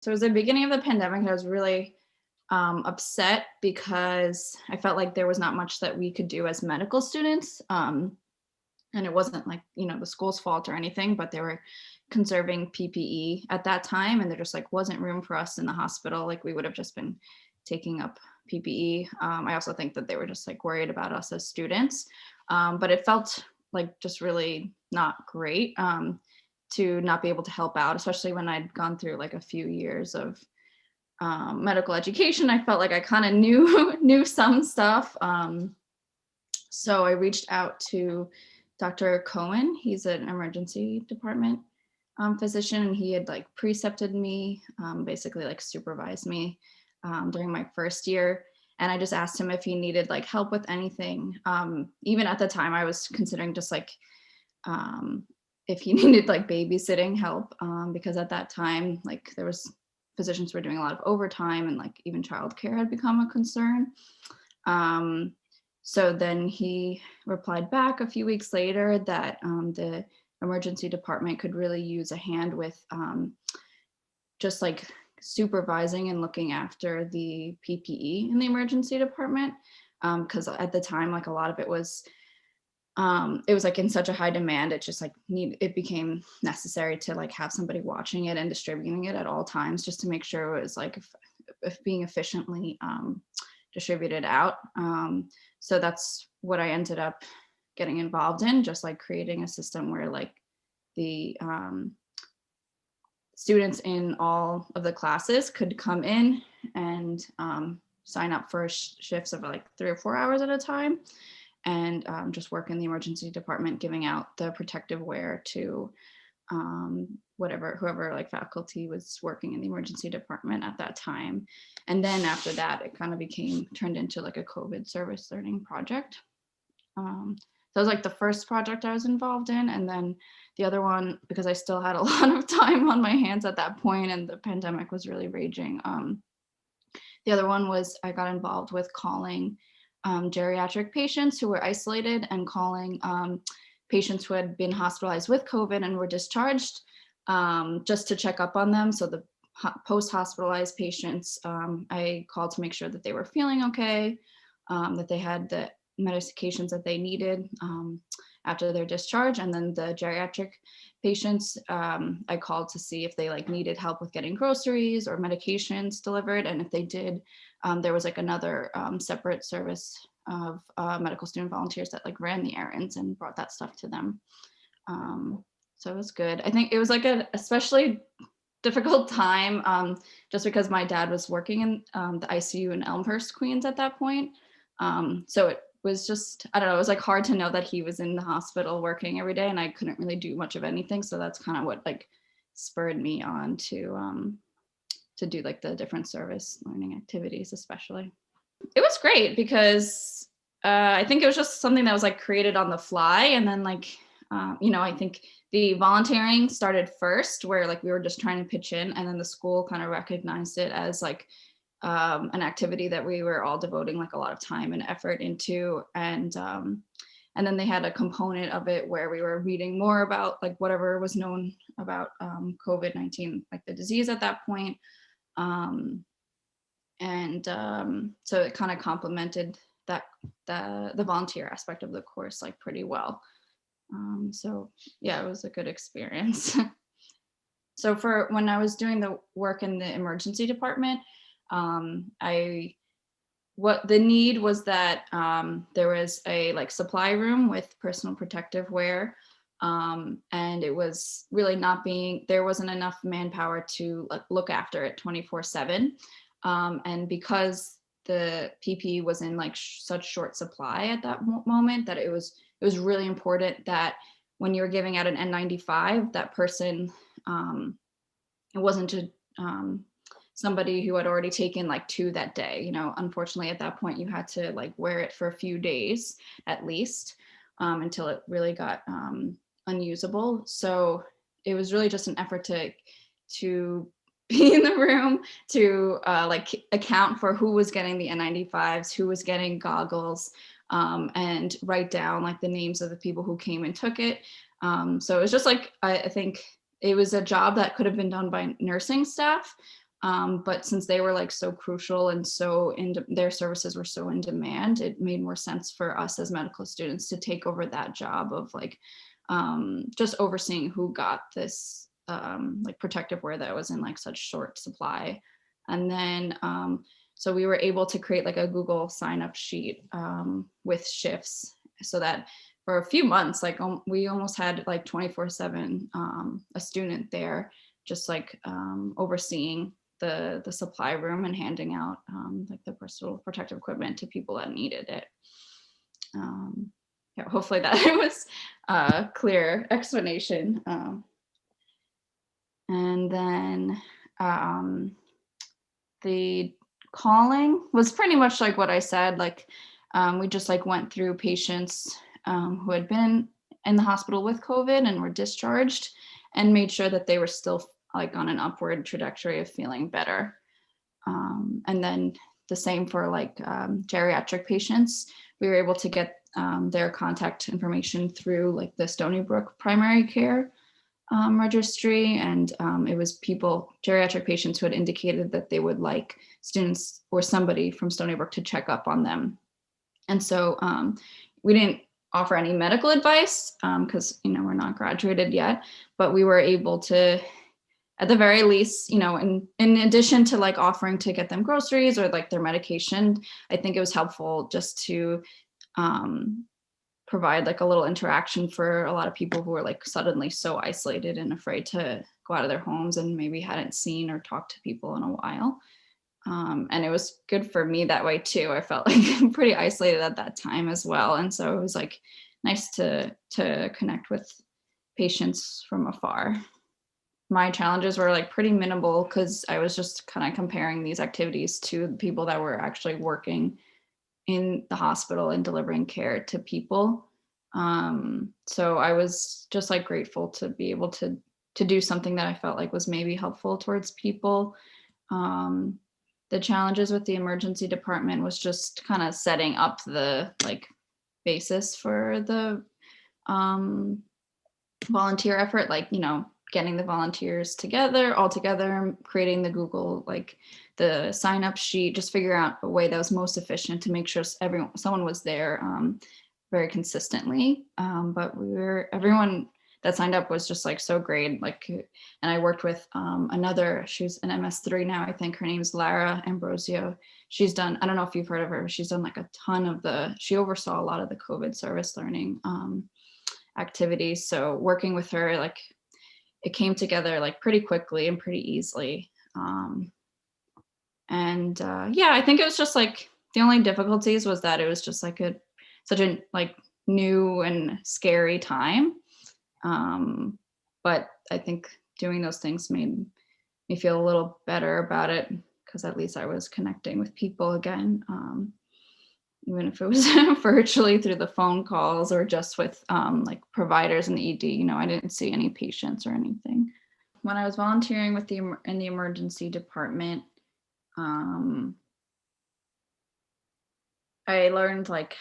So it was the beginning of the pandemic, and I was really upset because I felt like there was not much that we could do as medical students. And it wasn't like, the school's fault or anything, but they were conserving PPE at that time. And there just like wasn't room for us in the hospital. Like we would have just been taking up PPE. I also think that they were just like worried about us as students. But it felt like just really not great to not be able to help out, especially when I'd gone through like a few years of medical education. I felt like I kind of knew knew some stuff. So I reached out to Dr. Cohen. He's an emergency department physician, and he had like precepted me, basically like supervised me during my first year. And I just asked him if he needed like help with anything. Even at the time, I was considering just like if he needed like babysitting help, because at that time, like there was physicians were doing a lot of overtime, and like even childcare had become a concern. So then he replied back a few weeks later that the emergency department could really use a hand with just like supervising and looking after the PPE in the emergency department. Because at the time, like a lot of it was like in such a high demand, it just like it became necessary to like have somebody watching it and distributing it at all times, just to make sure it was like if being efficiently distributed out. So that's what I ended up getting involved in, just like creating a system where like the students in all of the classes could come in and sign up for shifts of like 3 or 4 hours at a time, and just work in the emergency department, giving out the protective wear to whoever like faculty was working in the emergency department at that time. And then after that, it kind of turned into like a COVID service learning project. That was like the first project I was involved in. And then the other one, because I still had a lot of time on my hands at that point and the pandemic was really raging. The other one was I got involved with calling geriatric patients who were isolated, and calling patients who had been hospitalized with COVID and were discharged, just to check up on them. So the post-hospitalized patients, I called to make sure that they were feeling okay, that they had the medications that they needed after their discharge. And then the geriatric patients, I called to see if they like needed help with getting groceries or medications delivered. And if they did, there was like another separate service of medical student volunteers that like ran the errands and brought that stuff to them. So it was good. I think it was like a especially difficult time, just because my dad was working in the ICU in Elmhurst, Queens at that point. So it was just, I don't know, it was like hard to know that he was in the hospital working every day and I couldn't really do much of anything. So that's kind of what like spurred me on to do like the different service learning activities, especially. It was great because I think it was just something that was like created on the fly. And then like, I think the volunteering started first, where like we were just trying to pitch in, and then the school kind of recognized it as like an activity that we were all devoting like a lot of time and effort into. And then they had a component of it where we were reading more about like whatever was known about COVID-19, like the disease at that point. So it kind of complemented that the volunteer aspect of the course like pretty well. So yeah, it was a good experience. So for when I was doing the work in the emergency department, what the need was that there was a like supply room with personal protective wear, and it was really there wasn't enough manpower to look after it 24/7, and because the PPE was in like such short supply at that moment, that it was really important that when you were giving out an N95, that person, it wasn't to somebody who had already taken like 2 that day. Unfortunately at that point you had to like wear it for a few days at least, until it really got unusable. So it was really just an effort to be in the room, to like account for who was getting the N95s, who was getting goggles, and write down like the names of the people who came and took it. So it was just like, I think it was a job that could have been done by nursing staff, But since they were like so crucial and their services were so in demand, it made more sense for us as medical students to take over that job of like just overseeing who got this like protective wear that was in like such short supply. And then so we were able to create like a Google sign up sheet with shifts so that for a few months, like we almost had like 24/7 a student there, just like overseeing the supply room and handing out like the personal protective equipment to people that needed it. Yeah, hopefully that was a clear explanation. And then the calling was pretty much like what I said. Like we just like went through patients who had been in the hospital with COVID and were discharged, and made sure that they were still like on an upward trajectory of feeling better. And then the same for like geriatric patients. We were able to get their contact information through like the Stony Brook primary care registry. And it was geriatric patients who had indicated that they would like students or somebody from Stony Brook to check up on them. And so we didn't offer any medical advice because, we're not graduated yet, but we were able to, at the very least, in addition to like offering to get them groceries or like their medication, I think it was helpful just to provide like a little interaction for a lot of people who were like suddenly so isolated and afraid to go out of their homes and maybe hadn't seen or talked to people in a while. And it was good for me that way too. I felt like pretty isolated at that time as well. And so it was like nice to connect with patients from afar. My challenges were like pretty minimal because I was just kind of comparing these activities to the people that were actually working in the hospital and delivering care to people. So I was just like grateful to be able to do something that I felt like was maybe helpful towards people. The challenges with the emergency department was just kind of setting up the like basis for the volunteer effort, like, getting the volunteers all together, creating the Google, like the sign up sheet, just figure out a way that was most efficient to make sure someone was there very consistently. But everyone that signed up was just like so great. Like, and I worked with she's an MS3 now, I think her name's Lara Ambrosio. She's done, I don't know if you've heard of her, she's done like a ton she oversaw a lot of the COVID service learning activities. So working with her, like it came together like pretty quickly and pretty easily. Yeah, I think it was just like the only difficulties was that it was just like such a like new and scary time. But I think doing those things made me feel a little better about it because at least I was connecting with people again. Even if it was virtually through the phone calls or just with like providers in the ED, I didn't see any patients or anything. When I was volunteering in the emergency department, I learned like,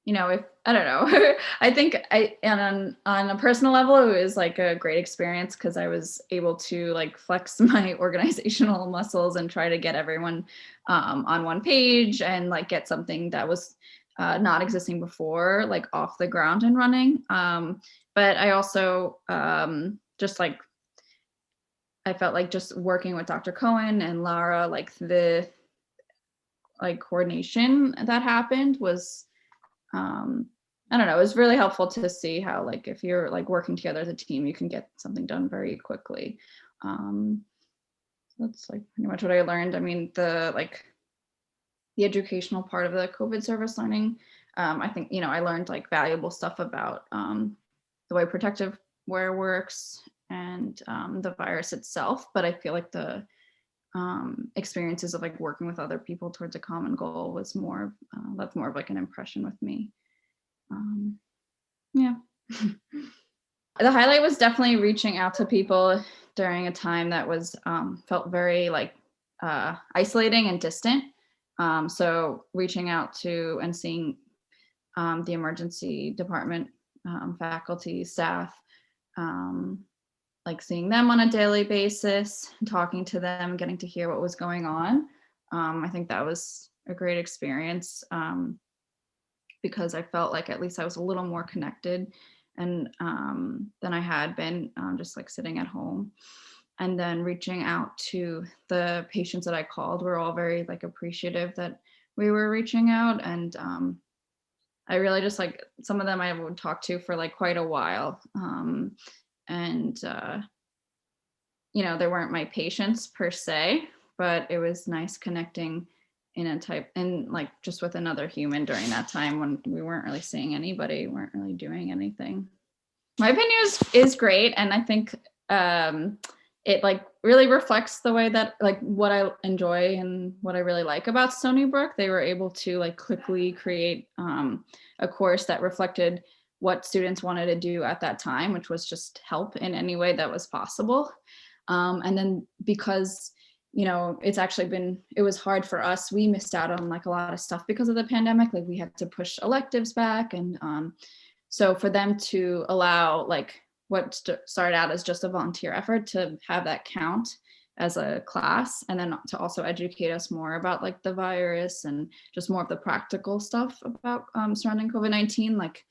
if I don't know, I think on a personal level, it was like a great experience because I was able to like flex my organizational muscles and try to get everyone on one page and like get something that was not existing before, like off the ground and running. But I also just like, I felt like just working with Dr. Cohen and Lara, like the like coordination that happened was, I don't know, it was really helpful to see how like if you're like working together as a team, you can get something done very quickly. That's like pretty much what I learned. I mean, the educational part of the COVID service learning, I think, I learned like valuable stuff about the way protective wear works and the virus itself. But I feel like the experiences of like working with other people towards a common goal was left more of like an impression with me. Yeah. The highlight was definitely reaching out to people during a time that was felt very like isolating and distant. So reaching out to and seeing the emergency department faculty, staff, like seeing them on a daily basis, talking to them, getting to hear what was going on. I think that was a great experience, because I felt like at least I was a little more connected and than I had been, just like sitting at home. And then reaching out to the patients that I called were all very like appreciative that we were reaching out. And I really just like some of them I would talk to for like quite a while. And they weren't my patients per se, but it was nice connecting in like just with another human during that time when we weren't really seeing anybody, weren't really doing anything. My opinion is great, and I think it like really reflects the way that like what I enjoy and what I really like about Stony Brook. They were able to like quickly create a course that reflected what students wanted to do at that time, which was just help in any way that was possible. And then because it was hard for us. We missed out on like a lot of stuff because of the pandemic. Like we had to push electives back, and so for them to allow like what started out as just a volunteer effort to have that count as a class, and then to also educate us more about like the virus and just more of the practical stuff about surrounding COVID-19. Like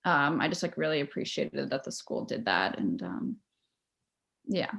I just like really appreciated that the school did that, and yeah.